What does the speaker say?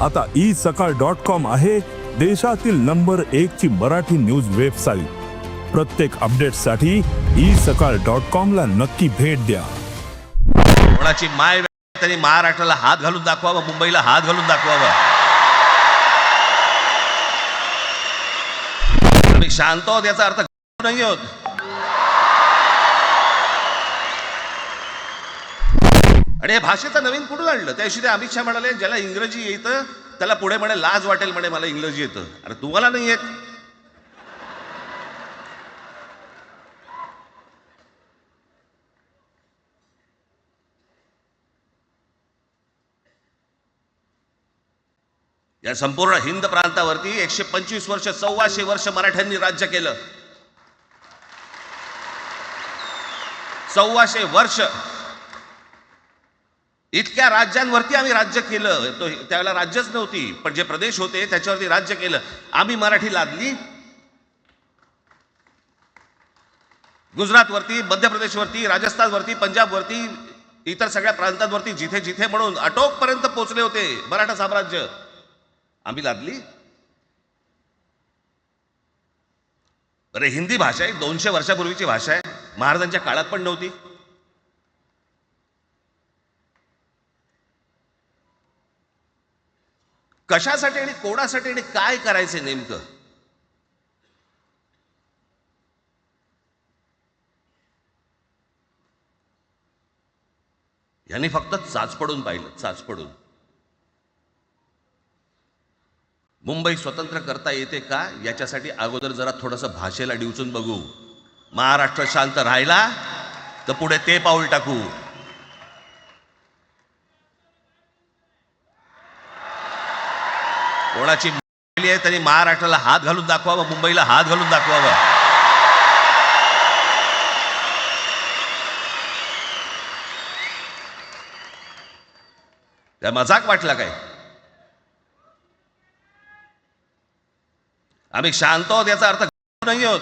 आता isakal.com आहे देशातील नंबर 1 ची मराठी न्यूज वेबसाईट। प्रत्येक अपडेटसाठी isakal.com ला नक्की भेट द्या। कोणाची माय त्यांनी महाराष्ट्राला हात घालून दाखवावं, मुंबईला हात घालून दाखवावं। आम्ही शांत आहोत याचा अर्थ नाही होत। आणि भाषेचं नवीन कुठून आणलं? त्या दिवशी अमित शहा म्हणाले ज्याला इंग्रजी येतं त्याला पुढे म्हणे लाज वाटेल, म्हणे मला इंग्रजी येतं। अरे तुम्हाला नाही येत? या संपूर्ण हिंद प्रांतावरती 125 वर्ष 1400 वर्ष मराठ्यांनी राज्य केलं। 1400 वर्ष इतक्या राज्यांवरती आम्ही राज्य केलं। तो त्यावेळेला राज्यच नव्हती, पण जे प्रदेश होते त्याच्यावरती राज्य केलं। आम्ही मराठी लादली गुजरातवरती, मध्य प्रदेशवरती, राजस्थानवरती, पंजाबवरती, इतर सगळ्या प्रांतांवरती जिथे जिथे म्हणून अटोकपर्यंत पोहोचले होते मराठा साम्राज्य, आम्ही लादली। अरे हिंदी भाषा आहे 200 वर्षापूर्वीची भाषा आहे, महाराजांच्या काळात पण नव्हती। कशासाठी आणि कोणासाठी आणि काय करायचे नेमकं? यांनी फक्त चाचपडून पाहिलं, चाचपडून। मुंबई स्वतंत्र करता येते का याच्यासाठी अगोदर जरा थोडंसं भाषेला डिवचून बघू। महाराष्ट्र शांत राहिला तर पुढे ते पाऊल टाकू। कोणाची आहे त्यांनी महाराष्ट्राला हात घालून दाखवावं, मुंबईला हात घालून दाखवावं। त्या मजाक वाटला काय? आम्ही शांत आहोत याचा अर्थ नाही होत।